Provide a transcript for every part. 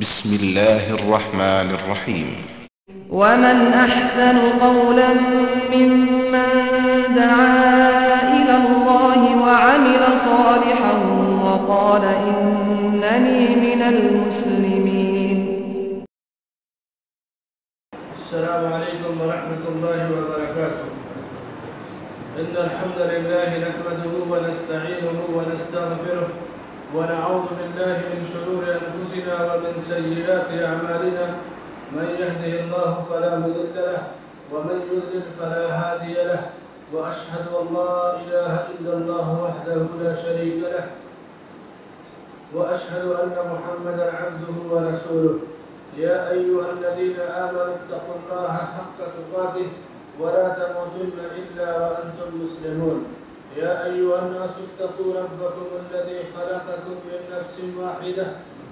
بسم الله الرحمن الرحيم. ومن أحسن قولا ممن دعا إلى الله وعمل صالحا وقال إنني من المسلمين. السلام عليكم ورحمة الله وبركاته. إن الحمد لله نحمده ونستعينه ونستغفره ونعوذ بالله من شرور أنفسنا ومن سيئات أعمالنا. من يهده الله فلا مضل له ومن يضلل فلا هادي له، وأشهد أن لا إله إلا الله وحده لا شريك له، وأشهد أن محمدا عبده ورسوله. يا أيها الذين آمنوا اتقوا الله حق تقاته ولا تموتن إلا وأنتم مسلمون. يا أيها الناس اتقوا ربكم الذي خلقكم من نفس واحدة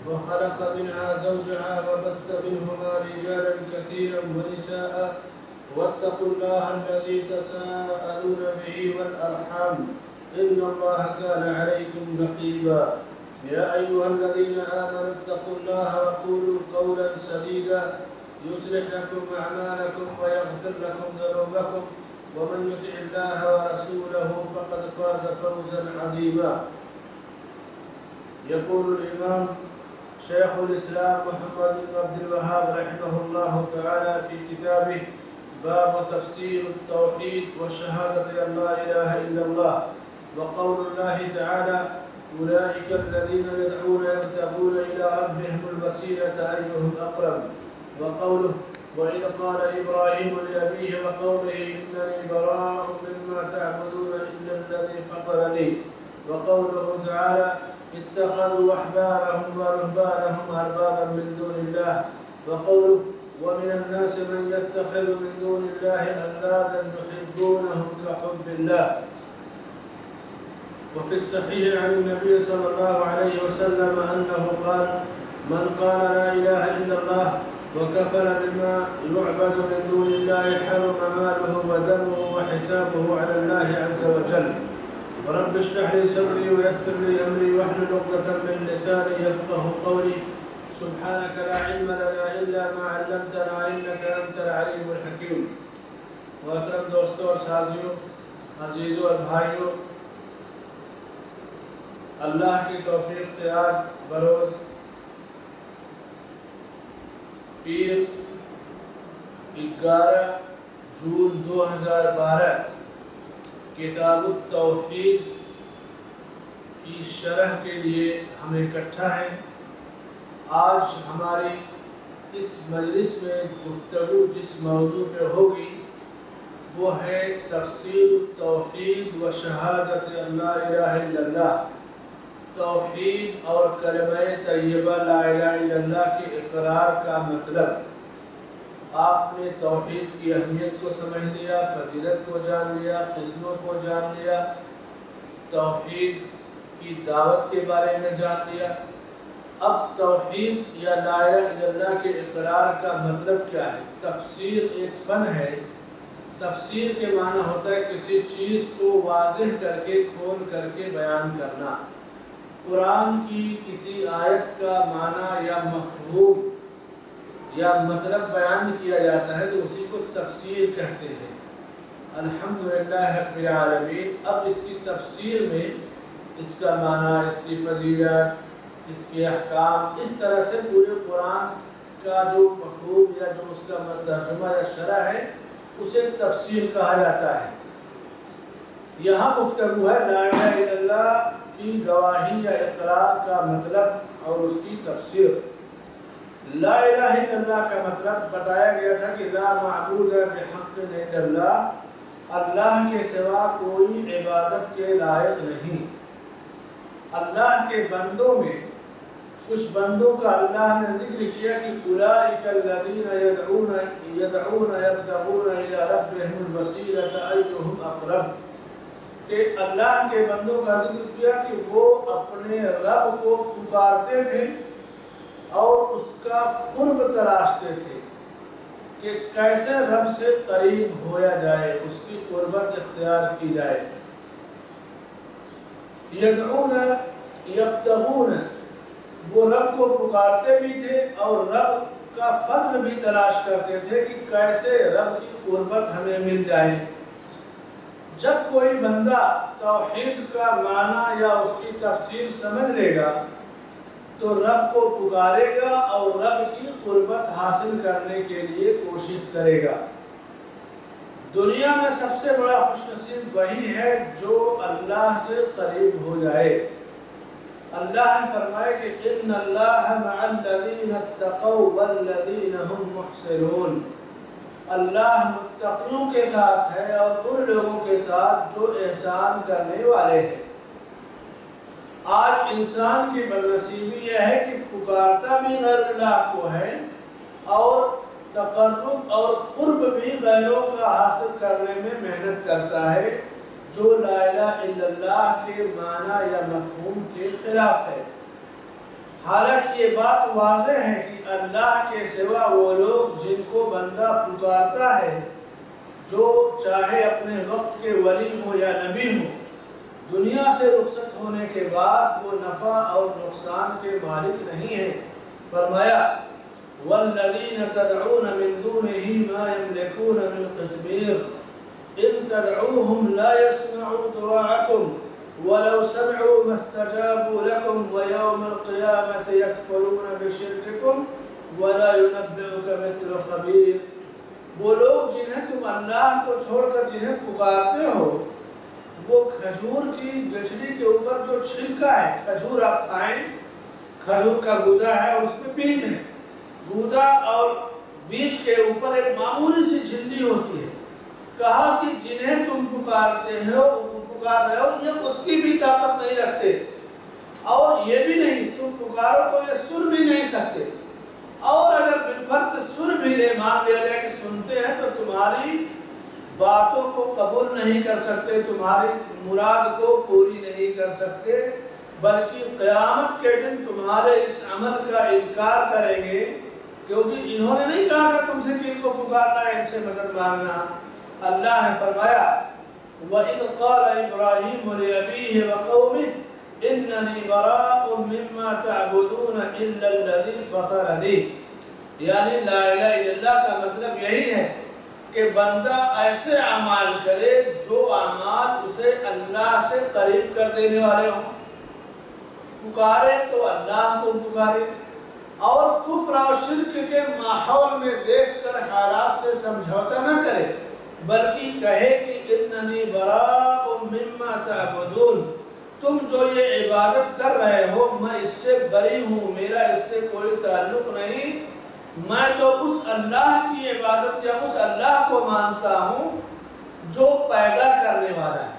وخلق منها زوجها وبث منهما رجالا كثيرا ونساء، واتقوا الله الذي تساءلون به والأرحام إن الله كان عليكم رقيبا. يا أيها الذين آمنوا اتقوا الله وقولوا قولا سديدا يصلح لكم أعمالكم ويغفر لكم ذنوبكم، ومن يطع الله ورسوله فقد فاز فوزا عظيما. يقول الإمام شيخ الإسلام محمد بن عبد الوهاب رحمه الله تعالى في كتابه باب تفسير التوحيد والشهادة أن لا إله إلا الله، وقول الله تعالى أولئك الذين يدعون يبتغون إلى ربهم الوسيلة أيهم أقرب، وقوله وإذ قال إبراهيم لأبيه وقومه إنني براء مما تعبدون إلا الذي فطرني، وقوله تعالى اتخذوا أحبارهم ورهبانهم أربابا من دون الله، وقوله ومن الناس من يتخذ من دون الله أندادا يحبونهم كحب الله. وفي الصحيح عن النبي صلى الله عليه وسلم أنه قال من قال لا إله إلا الله وكفر بما يعبد من دون الله حرم ماله ودمه وحسابه على الله عز وجل. ورب اشرح لي صدري ويسر لي أمري واحلل عقدة من لساني يفقه قولي. سبحانك لا علم لنا إلا ما علمتنا إنك أنت العليم الحكيم. محترم دوستوں اور ساتھیوں، عزیزوں اور بھائیوں، اللہ کی توفیق سے آج بروز پیر 11 جون 2012 کتاب التوحید کی شرح کے لیے ہم اکٹھا ہیں۔ آج ہماری اس مجلس میں گفتگو جس موضوع پہ ہوگی وہ ہے تفسیر التوحید و شہادت ان لا الہ الا اللہ، توحید اور کلمہ طیبہ لا الہ الا اللہ کے اقرار کا مطلب۔ آپ نے توحید کی اہمیت کو سمجھ لیا، فضیلت کو جان لیا، قسموں کو جان لیا، توحید کی دعوت کے بارے میں جان لیا۔ اب توحید یا لا الہ الا اللہ کے اقرار کا مطلب کیا ہے؟ تفسیر ایک فن ہے۔ تفسیر کے معنی ہوتا ہے کسی چیز کو واضح کر کے کھول کر کے بیان کرنا۔ قرآن کی کسی آیت کا معنی یا مفہوم یا مطلب بیان کیا جاتا ہے تو اسی کو تفسیر کہتے ہیں۔ الحمدللہ رب العالمین۔ اب اس کی تفسیر میں اس کا معنی، اس کی فضیلت، اس کے احکام، اس طرح سے پورے قرآن کا جو مفہوم یا جو اس کا ترجمہ یا شرح ہے اسے تفسیر کہا جاتا ہے۔ یہاں گفتگو ہے لا الہ الا اللہ کی گواہی یا اقرار کا مطلب اور اس کی تفسیر۔ لا الہ الا اللہ کا مطلب بتایا گیا تھا کہ لا معبود بحق الا اللہ، اللہ کے سوا کوئی عبادت کے لائق نہیں۔ اللہ کے بندوں میں کچھ بندوں کا اللہ نے ذکر کیا کہ اولئک الذین یدعون یبتغون الی ربہم الوسیلۃ ایہم اقرب، کہ اللہ کے بندوں کا ذکر کیا کہ وہ اپنے رب کو پکارتے تھے اور اس کا قرب تلاشتے تھے کہ کیسے رب سے قریب ہویا جائے، اس کی قربت اختیار کی جائے۔ یدعون یبتغون وہ رب کو پکارتے بھی تھے اور رب کا فضل بھی تلاش کرتے تھے کہ کیسے رب کی قربت ہمیں مل جائے۔ جب کوئی بندہ توحید کا معنی یا اس کی تفسیر سمجھ لے گا تو رب کو پکارے گا اور رب کی قربت حاصل کرنے کے لیے کوشش کرے گا۔ دنیا میں سب سے بڑا خوش نصیب وہی ہے جو اللہ سے قریب ہو جائے۔ اللہ نے فرمایا کہ ان اللہ مع الذین اتقوا والذین هم محسنون، اللہ متقیوں کے ساتھ ہے اور ان لوگوں کے ساتھ جو احسان کرنے والے ہیں۔ آج انسان کی بدنصیبی یہ ہے کہ پکارتا بھی غیر اللہ کو ہے اور تقرب اور قرب بھی غیروں کا حاصل کرنے میں محنت کرتا ہے، جو لا الہ الا اللہ کے معنی یا مفہوم کے خلاف ہے۔ حالانکہ یہ بات واضح ہے کہ اللہ کے سوا وہ لوگ جن کو بندہ پکارتا ہے، جو چاہے اپنے وقت کے ولی ہو یا نبی ہو، دنیا سے رخصت ہونے کے بعد وہ نفع اور نقصان کے مالک نہیں ہیں۔ فرمایا وَالَّذِينَ تَدْعُونَ مِن دُونِهِ مَا يَمْلِكُونَ مِن قِطْمِيرٍ إِن تَدْعُوهُمْ لَا يَسْمَعُوا دُعَاءَكُمْ وَلَوْ سَمِعُوا مَا اسْتَجَابُوا لَكُمْ وَيَوْمَ الْقِيَامَةِ يَكْفُرُونَ بِشِرْكِكُمْ وَلَا يُنَبِّئُكَ مِثْلُ خَبِيرٍ۔ وہ لوگ جنہیں تم اللہ کو چھوڑ کر جنہیں پکارتے ہو، وہ کھجور کی گچھڑی کے اوپر جو چھلکا ہے، کھجور آپ کھائیں، کھجور کا گودا ہے اور اس میں بیج ہے، گودا اور بیج کے اوپر ایک معمولی سی جھلی ہوتی ہے۔ کہا کہ جنہیں تم پکارتے ہو، پکار رہے ہو، یہ اس کی بھی طاقت نہیں رکھتے، اور یہ بھی نہیں تم پکارو تو یہ سن بھی نہیں سکتے، اور اگر بالفرض سن بھی مان لیا جائے کہ سنتے ہیں تو تمہاری باتوں کو قبول نہیں کر سکتے، تمہاری مراد کو پوری نہیں کر سکتے، بلکہ قیامت کے دن تمہارے اس عمل کا انکار کریں گے، کیونکہ انہوں نے نہیں کہا کہ تم سے کہ ان کو پکارنا ہے، ان سے مدد مانگنا۔ اللہ نے فرمایا وَإِذْ قَالَ إِبْرَاهِيمُ لِأَبِيهِ وَقَوْمِهِ إِنَّنِي بَرَاءٌ مِّمَّا تَعْبُدُونَ إِلَّا الَّذِي فَطَرَنِي، یعنی لا الہ الا اللہ کا مطلب یہی ہے کہ بندہ ایسے اعمال کرے جو اعمال اسے اللہ سے قریب کر دینے والے ہوں، پکارے تو اللہ کو پکارے، اور کفر اور شرک کے ماحول میں دیکھ کر حالات سے سمجھوتا نہ کرے، بلکہ کہے کہ اننی براء مما تعبدون، تم جو یہ عبادت کر رہے ہو میں اس سے بری ہوں، میرا اس سے کوئی تعلق نہیں، میں تو اس اللہ کی عبادت یا اس اللہ کو مانتا ہوں جو پیدا کرنے والا ہے۔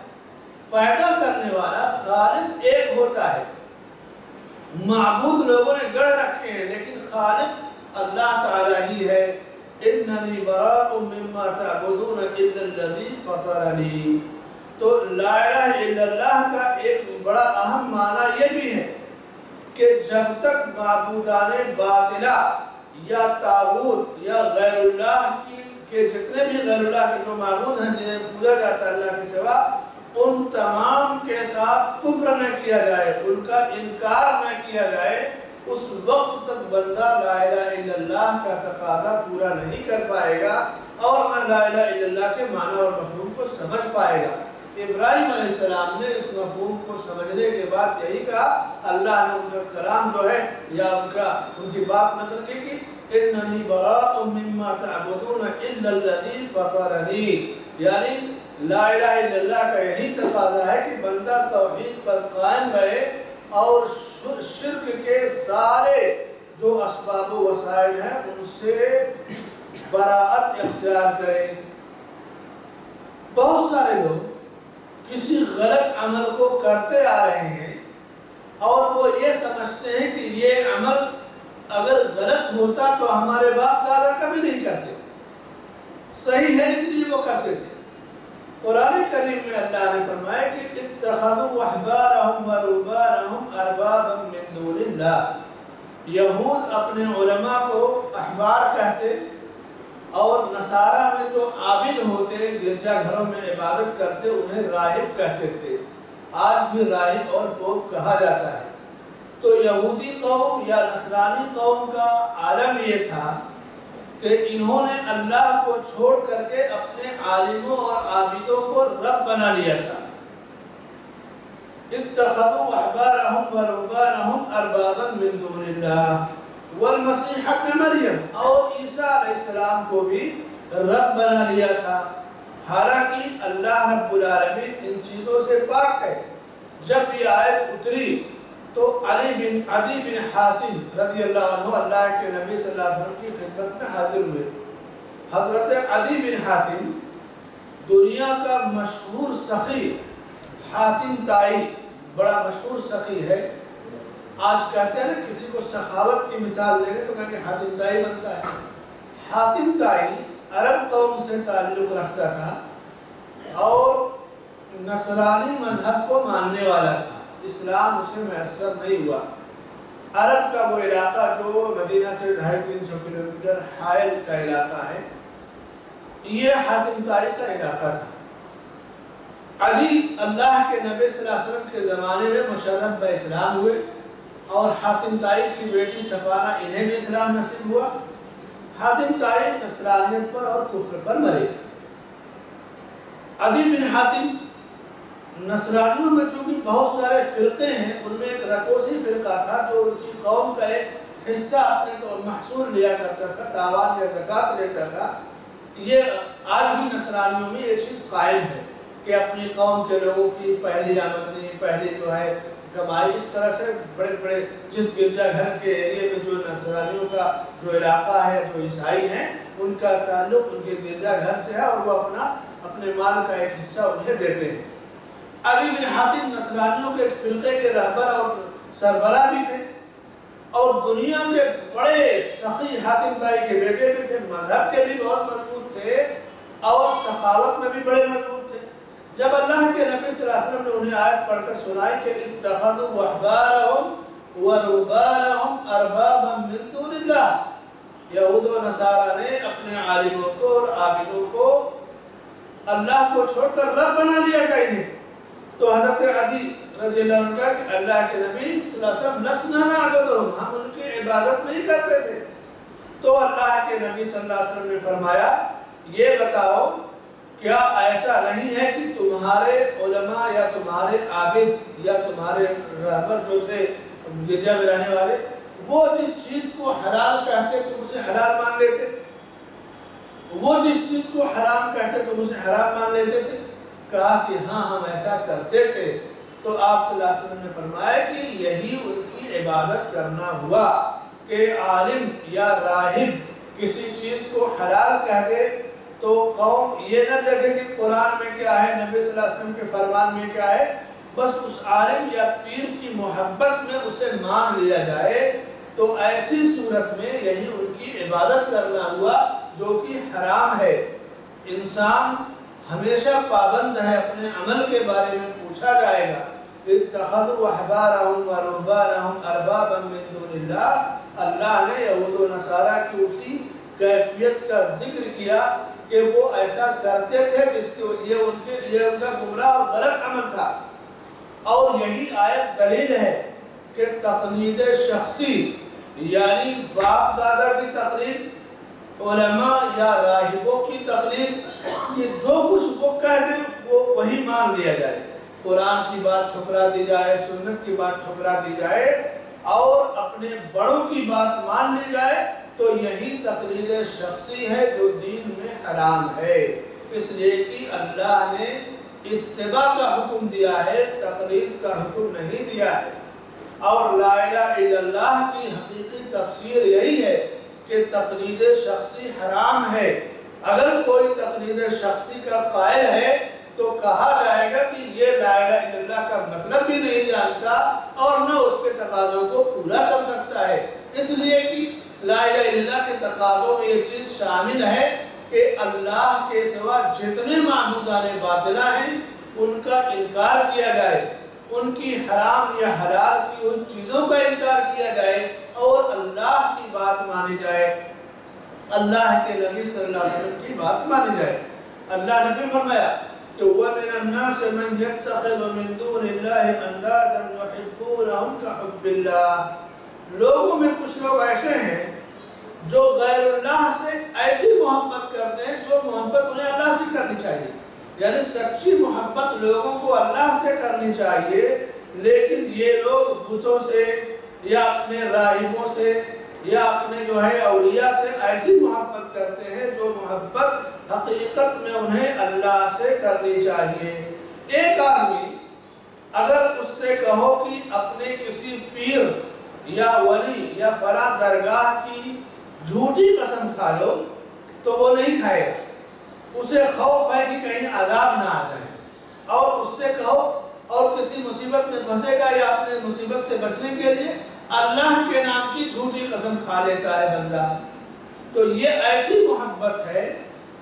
پیدا کرنے والا خالق ایک ہوتا ہے، معبود لوگوں نے گڑھ رکھے ہیں، لیکن خالق اللہ تعالیٰ ہی ہے۔ اننی براء مما تعبدون الا الذی فطرنی، تو لا الہ الا اللہ کا ایک بڑا اہم معنی یہ بھی ہے کہ جب تک معبودان باطلہ یا طاغوت یا غیر اللہ کے جتنے بھی غیر اللہ کے جو معبود ہیں جنہیں پوجا جاتا ہے اللہ کے سوا، ان تمام کے ساتھ کفر نہ کیا جائے، ان کا انکار نہ کیا جائے، اس وقت تک بندہ لا الہ الا اللہ کا تقاضا پورا نہیں کر پائے گا اور نہ لا الہ الا اللہ کے معنی اور مفہوم کو سمجھ پائے گا۔ ابراہیم علیہ السلام نے اس مفہوم کو سمجھنے کے بعد یہی کہا، اللہ نے ان کا کلام جو ہے یا ان کی بات نقل کی کہ اننی براء مما تعبدون الا الذی فطرنی، یعنی لا الہ الا اللہ کا یہی تقاضا ہے کہ بندہ توحید پر قائم رہے اور شرک کے سارے جو اسباب و وسائل ہیں ان سے براءت اختیار کرے۔ بہت سارے لوگ کسی غلط عمل کو کرتے آ رہے ہیں اور وہ یہ سمجھتے ہیں کہ یہ عمل اگر غلط ہوتا تو ہمارے باپ دادا کبھی نہیں کرتے، صحیح ہے اس لیے وہ کرتے تھے۔ قرآن کریم میں اللہ نے فرمایا کہ اتخذوا احبارهم ورهبانهم اربابا من دون اللہ، یہود اپنے علماء کو احبار کہتے اور نصارہ میں جو عابد ہوتے گرجا گھروں میں عبادت کرتے انہیں راہب کہتے تھے، آج بھی راہب اور پوپ کہا جاتا ہے۔ تو یہودی قوم یا نصرانی قوم کا عالم یہ تھا کہ انہوں نے اللہ کو چھوڑ کر کے اپنے عالموں اور عابدوں کو رب بنا لیا تھا. اتخذوا احبارهم ورهبانهم اربابا من دون اللہ والمسیح ابن مریم، اور عیسیٰ علیہ السلام کو بھی رب بنا لیا تھا، حالانکہ اللہ رب العالمین ان چیزوں سے پاک ہے. جب یہ آیت اتری تو عدی بن حاتم رضی اللہ عنہ اللہ کے نبی صلی اللہ علیہ وسلم کی خدمت میں حاضر ہوئے. حضرت عدی بن حاتم دنیا کا مشہور سخی، حاتم تائی بڑا مشہور سخی ہے. آج کہتے ہیں نا کسی کو سخاوت کی مثال دیں گے تو کہیں گے حاتم تائی بنتا ہے. حاتم تائی عرب قوم سے تعلق رکھتا تھا اور نصرانی مذہب کو ماننے والا تھا. اسلام اسے میسر نہیں ہوا. عرب کا وہ علاقہ جو مدینہ سے 250-300 کلومیٹر حائل کا علاقہ ہے، یہ حاتم تائی کا علاقہ تھا. علی اللہ کے نبی صلی اللہ علیہ وسلم کے زمانے میں مشرف اسلام ہوئے اور حاتم تائی کی بیٹی صفانہ انہیں بھی اسلام نصیب ہوا. حاتم تائی نصرانیت پر اور کفر پر مرے. عدی بن حاتم نصرانیوں میں چونکہ بہت سارے فرقے ہیں، ان میں ایک رکوسی فرقہ تھا جو ان کی قوم کا ایک حصہ اپنے تو محصول لیا کرتا تھا، تاوان یا زکوٰۃ لیتا تھا. یہ آج بھی نصرانیوں میں یہ چیز قائم ہے کہ اپنی قوم کے لوگوں کی پہلی آمدنی، پہلی جو ہے کمائی، اس طرح سے بڑے بڑے جس گرجا گھر کے ایریے میں جو نصرانیوں کا جو علاقہ ہے، جو عیسائی ہیں، ان کا تعلق ان کے گرجا گھر سے ہے اور وہ اپنے مال کا ایک حصہ انہیں دیتے ہیں. علی بن حاتم نصرانیوں کے ایک فرقے کے رہبر اور سربراہ بھی تھے اور دنیا کے بڑے سخی حاتم تائی کے بیٹے بھی تھے. مذہب کے بھی بہت مضبوط تھے اور سخاوت میں بھی بڑے مضبوط تھے. جب اللہ کے نبی صلی اللہ علیہ وسلم نے انہیں آیت پڑھ کر سنائی کہ اتخذوا احبارهم ورهبانهم اربابا من دون اللہ، یہود و نصارہ نے اپنے عالموں کو اور عابدوں کو اللہ کو چھوڑ کر رب بنا لیا تھا انہیں. تو حضرت عدی رضی اللہ عنہ کہ اللہ کے نبی صلی اللہ علیہ وسلم لسنا نعبدهم، ہم ان کی عبادت نہیں کرتے تھے. تو اللہ کے نبی صلی اللہ علیہ وسلم نے فرمایا یہ بتاؤ کیا ایسا نہیں ہے کہ تمہارے علماء یا تمہارے عابد یا تمہارے رہبر جو تھے گرجا میں رہنے والے، وہ جس چیز کو حلال کہتے تم اسے حلال مان لیتے، وہ جس چیز کو حرام کہتے تم اسے حرام مان لیتے تھے؟ کہا کہ ہاں ہم ایسا کرتے تھے. تو آپ صلی اللہ علیہ وسلم نے فرمایا کہ یہی ان کی عبادت کرنا ہوا کہ عالم یا راہب کسی چیز کو حلال کہہ دے تو قوم یہ نہ دیکھے کہ قرآن میں کیا ہے، نبی صلی اللہ علیہ وسلم کے فرمان میں کیا ہے، بس اس عالم یا پیر کی محبت میں اسے مان لیا جائے. تو ایسی صورت میں یہی ان کی عبادت کرنا ہوا جو کہ حرام ہے. انسان ہمیشہ پابند ہے، اپنے عمل کے بارے میں پوچھا جائے گا. اتخذوا احبارهم ورهبانهم اربابا من دون اللہ، اللہ نے یہود و نصارہ کی اسی کیفیت کا ذکر کیا کہ وہ ایسا کرتے تھے جس کے یہ ان کا گمراہ اور غلط عمل تھا. اور یہی آیت دلیل ہے کہ تقلید شخصی یعنی باپ دادا کی تقلید، علماء یا راہبوں کی تقلید، کہ جو کچھ وہ کہہ دیں وہ وہی مان لیا جائے. قرآن کی بات ٹھکرا دی جائے، سنت کی بات ٹھکرا دی جائے اور اپنے بڑوں کی بات مان لی جائے، تو یہی تقلید شخصی ہے جو دین میں حرام ہے. اس لیے کہ اللہ نے اتباع کا حکم دیا ہے، تقلید کا حکم نہیں دیا ہے. اور لا الہ الا اللہ کی حقیقی تفسیر یہی ہے کہ تقلید شخصی حرام ہے. اگر کوئی تقلید شخصی کا قائل ہے تو کہا جائے گا کہ یہ لا الہ الا اللہ کا مطلب بھی نہیں جانتا اور نہ اس کے تقاضوں کو پورا کر سکتا ہے. اس لیے کہ لا الہ الا اللہ کے تقاضوں میں یہ چیز شامل ہے کہ اللہ کے سوا جتنے معبودان باطلہ ہیں ان کا انکار کیا جائے، ان کی حرام یا حلال کی ان چیزوں کا انکار کیا جائے اور اللہ کی بات مانی جائے، اللہ کے نبی صلی اللہ علیہ وسلم کی بات مانی جائے. اللہ نے بھی فرمایا کہ وَمِنَ النَّاسِ مَنْ يَتَّخِذُ مِن دُونِ اللَّهِ أَنْدَادًا يُحِبُّونَهُمْ كَحُبِّ اللَّهِ، لوگوں میں کچھ لوگ ایسے ہیں جو غیر اللہ سے ایسی محبت کرتے ہیں جو محبت انہیں اللہ سے کرنی چاہیے، یعنی سچی محبت لوگوں کو اللہ سے کرنی چاہیے، لیکن یہ لوگ بتوں سے یا اپنے راہبوں سے یا اپنے جو ہے اولیاء سے ایسی محبت کرتے ہیں جو محبت حقیقت میں انہیں اللہ سے کرنی چاہیے۔ ایک آدمی اگر اس سے کہو کہ اپنے کسی پیر یا ولی یا فلاں درگاہ کی جھوٹی قسم کھا لو تو وہ نہیں کھائے گا، اسے خوف ہے کہ کہیں عذاب نہ آ جائے، اور اس سے کہو اور کسی مصیبت میں پھنسے گا یا اپنے مصیبت سے بچنے کے لیے اللہ کے نام کی جھوٹی قسم کھا لیتا ہے بندہ، تو یہ ایسی محبت ہے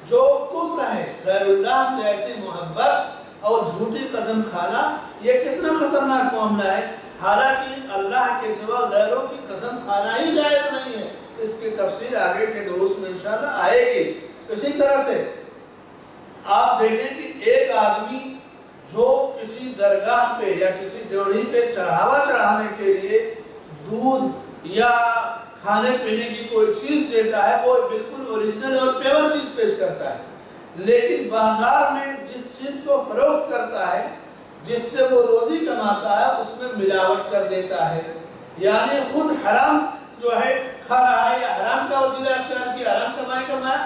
جو کفر ہے۔ غیر اللہ سے ایسی محبت اور جھوٹی قسم کھانا یہ کتنا خطرناک معاملہ ہے، حالانکہ اللہ کے سوا غیروں کی قسم کھانا ہی جائز نہیں ہے۔ اس کی تفصیل آگے کے دروس میں انشاءاللہ آئے گی۔ اسی طرح سے آپ دیکھیں کہ ایک آدمی جو کسی درگاہ پہ یا کسی ڈیوڑھی پہ چڑھاوا چڑھانے کے لیے دودھ یا کھانے پینے کی کوئی چیز دیتا ہے، وہ بالکل اوریجنل اور پیور چیز پیش کرتا ہے، لیکن بازار میں جس چیز کو فروخت کرتا ہے جس سے وہ روزی کماتا ہے اس میں ملاوٹ کر دیتا ہے، یعنی خود حرام جو ہے کھا رہا ہے یا حرام کا وسیلہ اختیار کیا، حرام کمائی کمایا،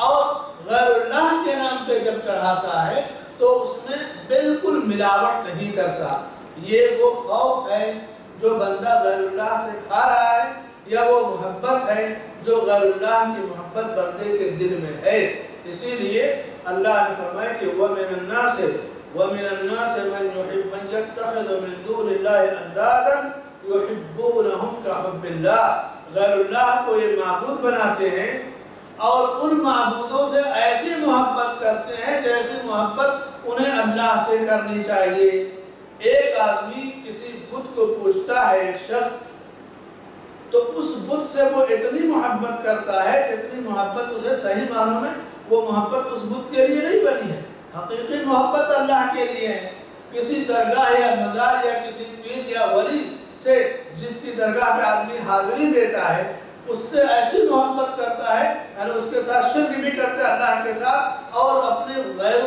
اور غیر اللہ کے نام پہ جب چڑھاتا ہے تو اس میں بالکل ملاوٹ نہیں کرتا۔ یہ وہ خوف ہے جو بندہ غیر اللہ سے کھا رہا ہے، یا وہ محبت ہے جو غیر اللہ کی محبت بندے کے دل میں ہے۔ اسی لیے اللہ نے فرمایا کہ وَمِنَ النَّاسِ مَن يَتَّخِذُ مِن دُونِ اللَّهِ أَنْدَادًا يُحِبُّونَهُمْ كَحُبِّ اللَّهِ، غیر اللہ کو یہ معبود بناتے ہیں اور ان معبودوں سے ایسی محبت کرتے ہیں جیسی محبت انہیں اللہ سے کرنی چاہیے۔ ایک آدمی کسی بت کو پوچھتا ہے، ایک شخص، تو اس بت سے وہ اتنی محبت کرتا ہے جتنی محبت اسے صحیح معنوں میں وہ محبت اس بت کے لیے نہیں بنی ہے، حقیقی محبت اللہ کے لیے ہے۔ کسی درگاہ یا مزار یا کسی پیر یا ولی سے جس کی درگاہ پہ آدمی حاضری دیتا ہے اس سے ایسی محبت کرتا ہے، یعنی اس کے ساتھ شرک بھی کرتا ہے اللہ کے ساتھ، اور اپنے غیر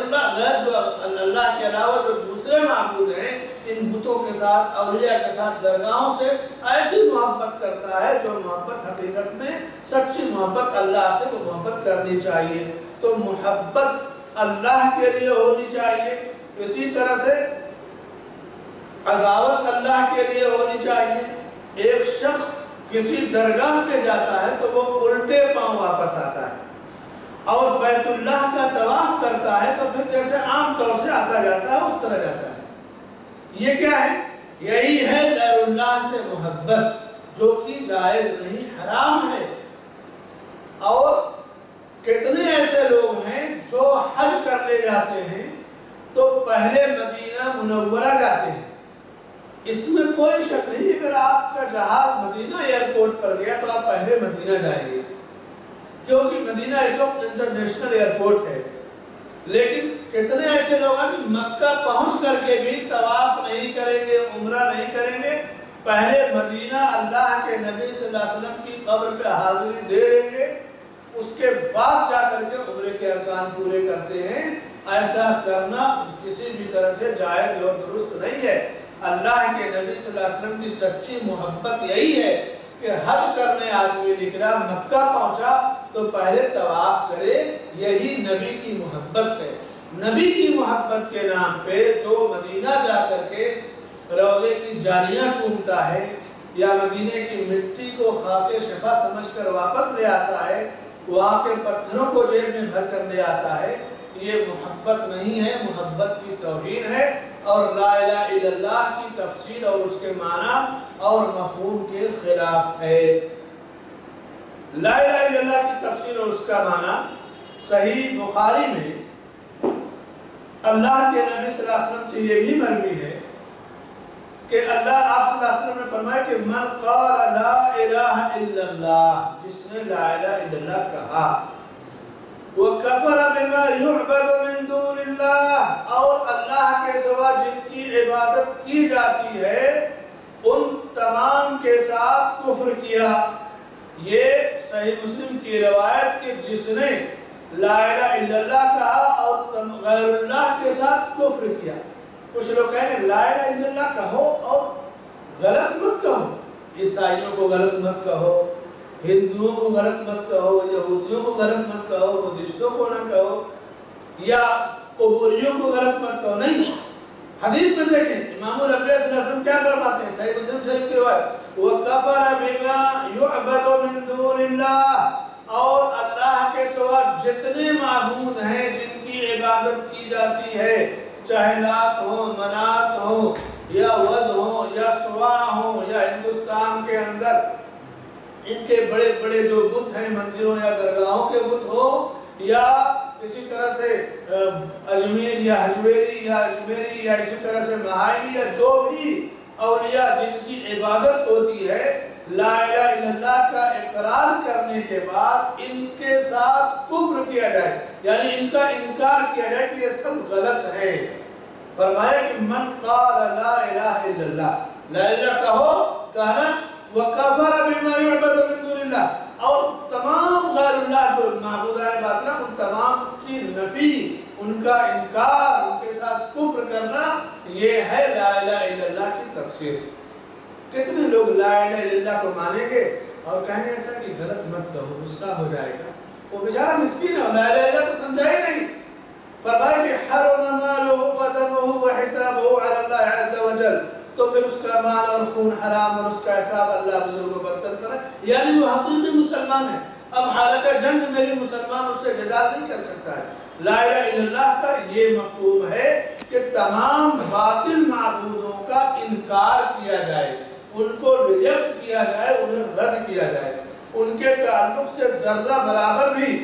جو اللہ کے علاوہ جو دوسرے معبود ہیں ان بتوں کے ساتھ، اولیاء کے ساتھ، درگاہوں سے ایسی محبت کرتا ہے جو محبت حقیقت میں سچی محبت اللہ سے وہ محبت کرنی چاہیے۔ تو محبت اللہ کے لیے ہونی چاہیے، اسی طرح سے عداوت اللہ کے لیے ہونی چاہیے۔ ایک شخص کسی درگاہ پہ جاتا ہے تو وہ الٹے پاؤں واپس آتا ہے، اور بیت اللہ کا طواف کرتا ہے تو پھر جیسے عام طور سے آتا جاتا ہے اس طرح جاتا ہے۔ یہ کیا ہے؟ یہی ہے غیر اللہ سے محبت، جو کہ جائز نہیں، حرام ہے۔ اور کتنے ایسے لوگ ہیں جو حج کرنے جاتے ہیں تو پہلے مدینہ منورہ جاتے ہیں، اس میں کوئی شک نہیں، اگر آپ کا جہاز مدینہ ایئرپورٹ پر گیا تو آپ پہلے مدینہ جائیں گے، کیونکہ مدینہ اس وقت انٹرنیشنل ایئرپورٹ ہے۔ لیکن کتنے ایسے لوگ ہیں کہ مکہ پہنچ کر کے بھی طواف نہیں کریں گے، عمرہ نہیں کریں گے، پہلے مدینہ اللہ کے نبی صلی اللہ علیہ وسلم کی قبر پہ حاضری دے لیں گے، اس کے بعد جا کر کے عمرے کے ارکان پورے کرتے ہیں۔ ایسا کرنا کسی بھی طرح سے جائز اور درست نہیں ہے۔ اللہ کے نبی صلی اللہ علیہ وسلم کی سچی محبت یہی ہے کہ حج کرنے آدمی نکلا، مکہ پہنچا تو پہلے طواف کرے، یہی نبی کی محبت ہے۔ نبی کی محبت کے نام پہ جو مدینہ جا کر کے روضے کی جانیاں چومتا ہے یا مدینے کی مٹی کو خاک شفا سمجھ کر واپس لے آتا ہے، وہاں کے پتھروں کو جیب میں بھر کر لے آتا ہے، یہ محبت نہیں ہے، محبت کی توہین ہے، اور لا الہ الا اللہ کی تفسیر اور اس کے معنی اور مفہوم کے خلاف ہے۔ لا الہ الا اللہ کی تفسیر اور اس کا معنی صحیح بخاری میں اللہ کے نبی صلی اللہ علیہ وسلم سے یہ بھی مروی ہے کہ اللہ آپ صلی اللہ علیہ وسلم نے فرمایا کہ من قال لا الہ الا اللہ، جس نے لا الہ الا اللہ کہا، وَكَفَرَ بِمَا يُعْبَدُ مِن دُونِ اللَّهِ، اور اللہ کے سوا جن کی عبادت کی جاتی ہے ان تمام کے ساتھ کفر کیا۔ یہ صحیح مسلم کی روایت کہ جس نے لا الہ الا اللہ کہا اور غیر اللہ کے ساتھ کفر کیا۔ کچھ لوگ کہیں گے لا الہ الا اللہ کہو اور غلط مت کہو، عیسائیوں کو غلط مت کہو، ہندوؤں کو غلط مت کہو، یہودیوں کو غلط مت کہو، بدھسٹوں کو نہ کہو، یا قبوریوں کو غلط مت کہو۔ نہیں، حدیث میں دیکھیں امام رب صلی اللہ علیہ وسلم کیا فرماتے ہیں، صحیح مسلم شریف کی روایت، وَكَفَرَ بِمَا يُعْبَدُ مِن دُونِ اللَّهِ، اور اللہ کے سوا جتنے معبود ہیں جن کی عبادت کی جاتی ہے، چاہے لات ہو، منات ہو، یا ود ہو، یا سوا ہو، یا ہندوستان کے اندر ان کے بڑے بڑے جو بت ہیں مندروں یا درگاہوں کے بت ہو، یا اسی طرح سے اجمیر یا حجویری یا اجمیری یا اسی طرح سے مہاوی یا جو بھی اولیاء جن کی عبادت ہوتی ہے، لا الہ الا اللہ کا اقرار کرنے کے بعد ان کے ساتھ کفر کیا جائے، یعنی ان کا انکار کیا جائے کہ یہ سب غلط ہے۔ فرمایا کہ من قال لا الہ الا اللہ، لا الہ کہو، کہنا، وَكَفَرَ بِمَا يُعْبَدُ مِن دُونِ اللَّهِ، اور تمام غیر اللہ جو معبودان باطلہ ان تمام کی نفی، ان کا انکار، ان کے ساتھ کفر کرنا، یہ ہے لا الہ الا اللہ کی تفسیر۔ کتنے لوگ لا الہ الا اللہ کو مانیں گے اور کہیں گے ایسا کہ غلط مت کہو، غصہ ہو جائے گا، وہ بیچارہ مسکین ہے، لا الہ الا اللہ کو سمجھا ہی نہیں۔ فرمایا کہ حرم مالہ ودمہ وحسابہ علی اللہ عز وجل، تو پھر اس کا مال اور خون حرام اور اس کا حساب اللہ بزرگ و برتر پر ہے، یعنی وہ حقیقی مسلمان ہے۔ اب حالت جنگ میں بھی مسلمان اس سے جدال نہیں کر سکتا ہے۔ لا الہ الا اللہ کا یہ مفہوم ہے کہ تمام باطل معبودوں کا انکار کیا جائے، ان کو ریجیکٹ کیا جائے، انہیں رد کیا جائے، ان کے تعلق سے ذرہ برابر بھی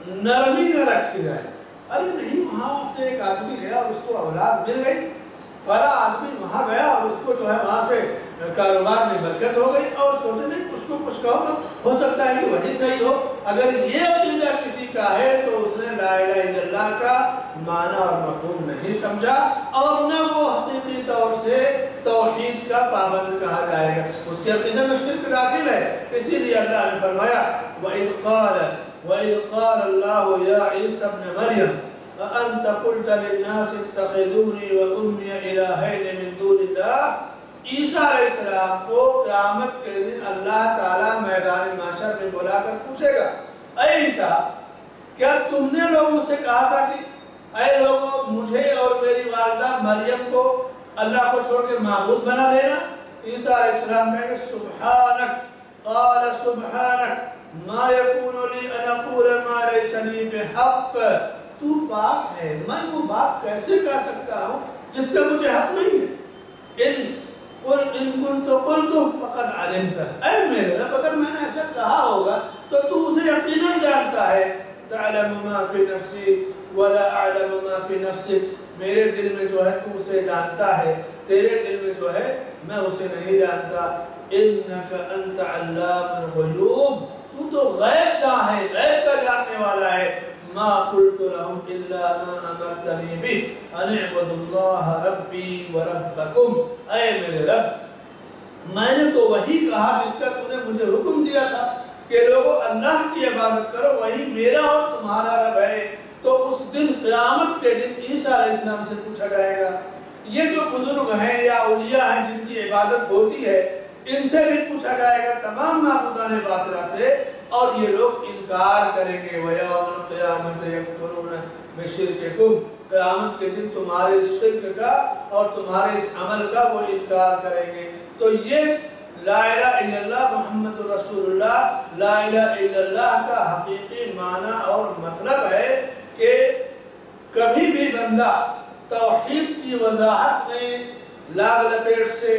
نرمی نہ رکھی جائے۔ ارے نہیں، وہاں سے ایک آدمی گیا اور اس کو اولاد مل گئی، فلاں آدمی وہاں گیا اور اس کو جو ہے وہاں سے کاروبار میں برکت ہو گئی، اور سوچے نہیں اس کو کچھ کہو، ہو سکتا ہے کہ وہی صحیح ہو۔ اگر یہ عقیدہ کسی کا ہے تو اس نے لا الہ الا اللہ کا معنی اور مفہوم نہیں سمجھا، اور نہ وہ حقیقی طور سے توحید کا پابند کہا جائے گا، اس کے عقیدے میں شرک داخل ہے۔ اسی لیے اللہ نے فرمایا وَإِذْ قَالَ اللَّهُ يَا عِيسَى ابْنَ مَرْيَمَ أَأَنْتَ قُلْتَ لِلنَّاسِ اتَّخِذُونِي وَأُمِّيَ إِلَٰهَيْنِ مِن دُونِ اللَّهِ، عیسیٰ علیہ السلام کو قیامت کے دن اللہ تعالیٰ میدان محشر میں بلا کر پوچھے گا، اے عیسیٰ کیا تم نے لوگوں سے کہا تھا کہ اے لوگوں مجھے اور میری والدہ مریم کو اللہ کو چھوڑ کے معبود بنا لینا؟ عیسیٰ علیہ السلام کہیں گے سبحانک، قال سبحانک ما یکون لی ان اقول ما لیس لی بحق، تو پاک ہے، میں وہ بات کیسے کہہ سکتا ہوں جس کا مجھے حق نہیں ہے۔ ان کنت قلت فقد علمت، اے میرے رب اگر میں نے ایسا کہا ہوگا تو تو اسے یقیناً جانتا ہے۔ تعلم ما فی نفسی ولا اعلم ما فی نفسک، میرے دل میں جو ہے تو اسے جانتا ہے، تیرے دل میں جو ہے میں اسے نہیں جانتا۔ انک انت علام الغیوب، تو غیب داں ہے، غیب کا جاننے والا ہے۔ ما قلت لهم الا ما امرتنی به ان اعبدوا اللہ ربی وربکم، اے میرے رب میں نے تو وہی کہا جس کا تو نے مجھے حکم دیا تھا کہ لوگوں اللہ کی عبادت کرو، وہی میرا اور تمہارا رب ہے۔ تو اس دن قیامت کے دن عیسیٰ علیہ السلام سے پوچھا جائے گا، یہ جو بزرگ ہیں یا اولیاء ہیں جن کی عبادت ہوتی ہے ان سے بھی پوچھا جائے گا، تمام معبودان باطلہ سے، اور یہ لوگ انکار کریں گے۔ وَيَوْمَ الْقِيَامَةِ يَكْفُرُونَ بِشِرْكِكُمْ، قیامت کے دن تمہارے شرک کا اور تمہارے اس عمل کا وہ انکار کریں گے۔ تو یہ لا الہ الا اللہ محمد رسول اللہ، لا الہ الا اللہ کا حقیقی معنی اور مطلب ہے کہ کبھی بھی بندہ توحید کی وضاحت میں لاگ لپیٹ سے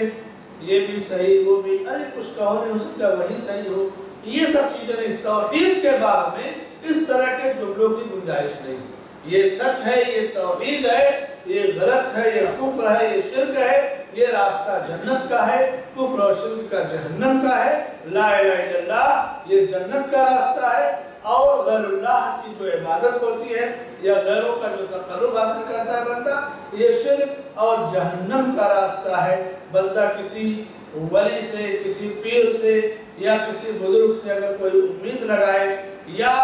یہ بھی صحیح وہ بھی، ارے کچھ کہو نہیں ہو سکتا وہی صحیح ہو، یہ سب چیزیں نہیں۔ توحید کے بارے میں اس طرح کے جملوں کی گنجائش نہیں، یہ سچ ہے، یہ توحید ہے، یہ غلط ہے، یہ کفر ہے، یہ شرک ہے، یہ راستہ جنت کا ہے، کفر اور شرک کا جہنم کا ہے۔ لا الہ الا اللہ یہ جنت کا راستہ ہے، اور غیر اللہ کی جو عبادت ہوتی ہے یا غیروں کا جو تقرب حاصل کرتا ہے بندہ، یہ شرک اور جہنم کا راستہ ہے۔ بندہ کسی ولی سے، کسی پیر سے یا کسی بزرگ سے اگر کوئی امید لگائے یا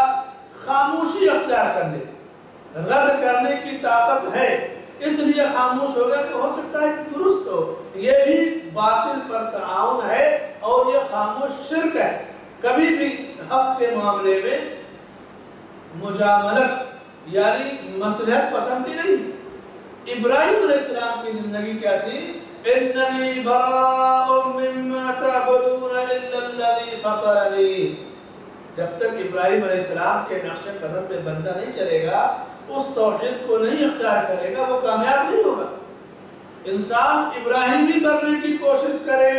خاموشی اختیار کر لے، رد کرنے کی طاقت ہے اس لیے خاموش ہوگا کہ ہو سکتا ہے کہ درست ہو، یہ بھی باطل پر تعاون ہے اور یہ خاموش شرک ہے۔ کبھی بھی حق کے معاملے میں مجاملت یعنی مصلحت پسندی نہیں۔ ابراہیم علیہ السلام کی زندگی کیا تھی؟ اننی براء مما تعبدون الا الذی فطرنی۔ جب تک ابراہیم علیہ السلام کے نقش قدم پہ بندہ نہیں چلے گا، اس توحید کو نہیں اختیار کرے گا، وہ کامیاب نہیں ہوگا۔ انسان ابراہیمی بننے کی کوشش کرے،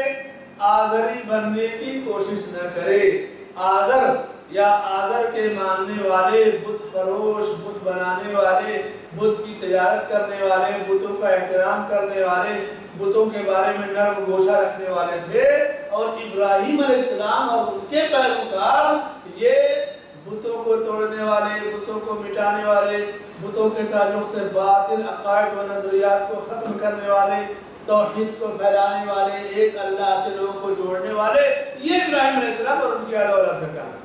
آزری بننے کی کوشش نہ کرے۔ آزر یا آزر کے ماننے والے، بت فروش، بت بنانے والے، بت کی تجارت کرنے والے، بتوں کا احترام کرنے والے، بتوں کے بارے میں نرم گوشہ رکھنے والے تھے، اور ابراہیم علیہ السلام اور ان کے پیروکار یہ بتوں کو توڑنے والے، بتوں کو مٹانے والے، بتوں کے تعلق سے باطل عقائد و نظریات کو ختم کرنے والے، توحید کو پھیلانے والے، ایک اللہ سے لوگوں کو جوڑنے والے، یہ ابراہیم علیہ السلام اور ان کی اہل اولاد کا کام ہے۔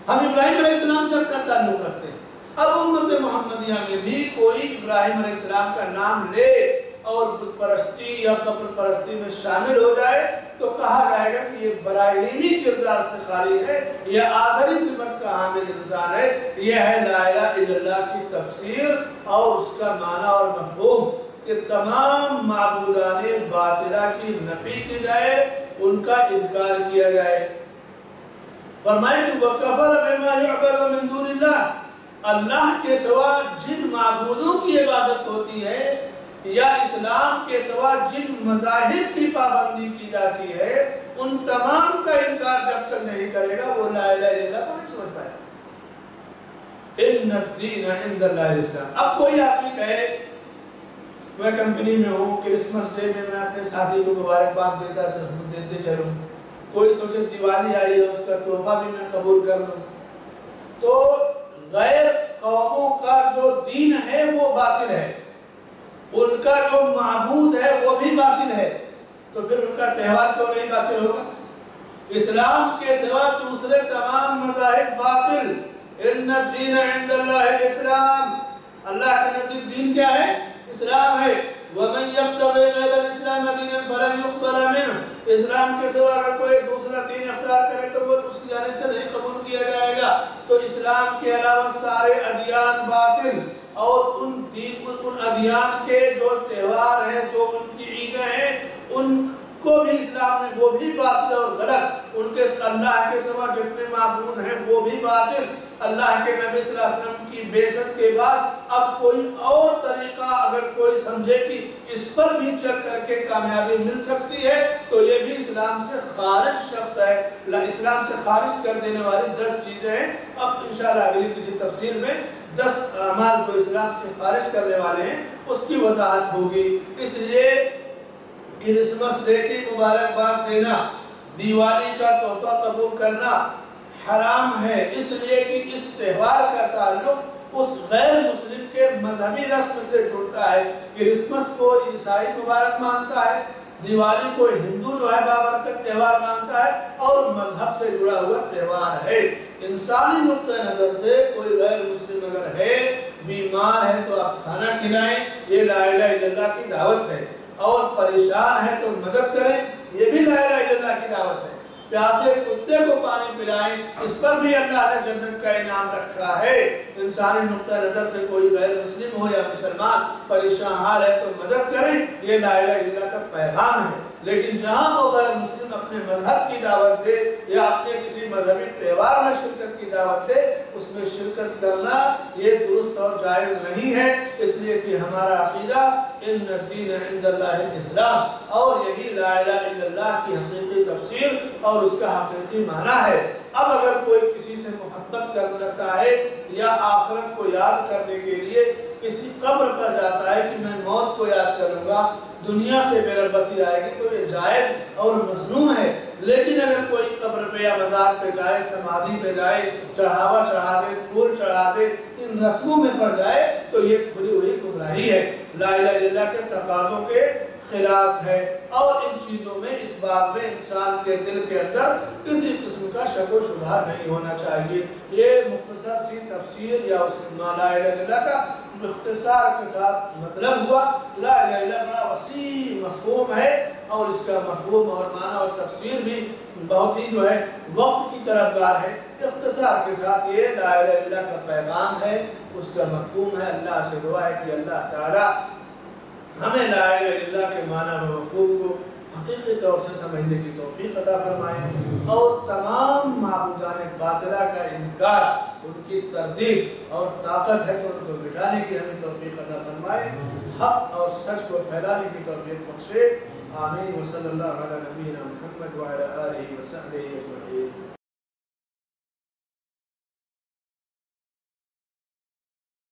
ہم ابراہیم علیہ السلام سے اپنا تعلق رکھتے ہیں۔ اب امت محمدیہ میں بھی کوئی ابراہیم علیہ السلام کا نام لے اور بت پرستی یا قبر پرستی میں شامل ہو جائے تو کہا جائے گا کہ یہ براہیمی کردار سے خالی ہے، یہ آزری صفت کا حامل انسان ہے۔ یہ ہے لا الہ الا اللہ کی تفسیر اور اس کا معنی اور مفہوم کہ تمام معبودان باطلہ کی نفی کی جائے، ان کا انکار کیا جائے۔ فرمائے کہ وَكَفَرَ بِمَا يُعْبَدُ مِن دُونِ اللَّهِ، اللہ کے سوا جن معبودوں کی عبادت ہوتی ہے یا اسلام کے سوا جن مذاہب کی پابندی کی جاتی ہے، ان تمام کا انکار جب تک نہیں کرے گا وہ لا الہ الا اللہ کو نہیں سمجھ پائے۔ ان الدین عند اللہ الاسلام۔ اب کوئی آدمی کہے میں کمپنی میں ہوں، کرسمس ڈے میں اپنے ساتھی کو مبارکباد دیتے چلوں، کوئی سوچے دیوالی آئی ہے اس کا تحفہ بھی میں قبول کر لوں، تو غیر قوموں کا جو دین ہے وہ باطل ہے، ان کا جو معبود ہے وہ بھی باطل ہے، تو پھر ان کا تہوار کیوں نہیں باطل ہوگا؟ اسلام کے سوا دوسرے تمام مذاہب باطل۔ ان الدین عند اللہ الاسلام، اللہ کے نزدیک دین کیا ہے؟ اسلام ہے۔ وَمَنْ يَبْتَغِي غَيْرَ الْإِسْلَامَ دِينًا فَلَنْ يُقْبَلَ مِنْهُ، اسلام کے سوا اگر کوئی دوسرا دین اختیار کرے تو وہ اس کی جانب سے نہیں قبول کیا جائے گا۔ تو اسلام کے علاوہ سارے ادیان باطل، اور ان ادیان کے جو تہوار ہیں، جو ان کی عیدیں ہیں، ان کو بھی اسلام نے وہ بھی باطل اور غلط، ان کے اللہ کے سوا جتنے معبود ہیں وہ بھی باطل۔ اللہ کے نبی صلی اللہ علیہ وسلم کی بعثت کے بعد اب کوئی اور طریقہ اگر کوئی سمجھے کہ اس پر بھی چل کر کے کامیابی مل سکتی ہے تو یہ بھی اسلام سے خارج شخص ہے۔ اسلام سے خارج کر دینے والی 10 چیزیں ہیں، اب انشاءاللہ اگلی کسی تفصیل میں 10 اعمال جو اسلام سے خارج کرنے والے ہیں اس کی وضاحت ہوگی۔ اس لیے کرسمس ڈے کی مبارکباد دینا، دیوالی کا تحفہ قبول کرنا حرام ہے، اس لیے کہ اس تہوار کا تعلق اس غیر مسلم کے مذہبی رسم سے جڑتا ہے۔ کرسمس کو عیسائی مبارک مانتا ہے، دیوالی کو ہندو جو ہے بابرکت تہوار مانتا ہے اور مذہب سے جڑا ہوا تہوار ہے۔ انسانی نقطہ نظر سے کوئی غیر مسلم اگر ہے، بیمار ہے تو آپ کھانا کھلائیں، یہ لا الہ الا اللہ کی دعوت ہے، اور پریشان ہے تو مدد کریں، یہ بھی لا الہ الا اللہ کی دعوت ہے۔ پیاسے کتے کو پانی پلائیں، اس پر بھی اللہ نے جنت کا انعام رکھا ہے۔ انسانی نقطہ نظر سے کوئی غیر مسلم ہو یا مسلمان پریشان حال ہے تو مدد کریں، یہ لا الہ الا اللہ کا پیغام ہے۔ لیکن جہاں وہ غیر مسلم اپنے مذہب کی دعوت دے یا اپنے کسی مذہبی تہوار میں شرکت کی دعوت دے، اس میں شرکت کرنا یہ درست اور جائز نہیں ہے، اس لیے کہ ہمارا عقیدہ ان الدین عند اللہ الاسلام، اور یہی لا الہ الا اللہ کی حقیقی تفسیر اور اس کا حقیقی معنی ہے۔ اب اگر کوئی کسی سے محبت کرتا ہے یا آخرت کو یاد کرنے کے لیے کسی قبر پر جاتا ہے کہ میں موت کو یاد کروں گا، دنیا سے بے رغبتی آئے گی تو یہ جائز اور مسنون ہے. لیکن اگر کوئی قبر پہ یا مزار پہ جائے، سمادھی پہ جائے، چڑھاوا چڑھا دے، پھول چڑھا دے، ان رسموں میں پڑ جائے تو یہ کھلی ہوئی گمراہی ہے، لا الہ الا اللہ کے تقاضوں کے خلاف ہے. اور ان چیزوں میں اس بات میں انسان کے دل کے اندر کسی قسم کا شک و شبہ نہیں ہونا چاہیے. یہ مختصر سی تفسیر یا اس لا الہ الا اللہ کا اختصار کے ساتھ مطلب ہوا. لا الہ الا اللہ بڑا وسیع مفہوم ہے اور اس کا مفہوم اور معنی اور تفسیر بھی بہت ہی جو ہے وقت کی طرفدار ہے. اختصار کے ساتھ یہ لا الہ الا اللہ کا پیغام ہے، اس کا مفہوم ہے. اللہ سے دعا ہے کہ اللہ تعالی ہمیں لا الہ الا اللہ کے معنی و مفہوم کو حقیقی طور سے سمجھنے کی توفیق عطا فرمائے اور تمام معبودان باطلہ کا انکار، ان کی تردید اور طاقت ہے تو ان کو مٹانے کی ہمیں توفیق عطا فرمائے، حق اور سچ کو پھیلانے کی توفیق بخشے. آمین. وصلی اللہ علی نبینا محمد وعلی آلہ وصحبہ اجمعین.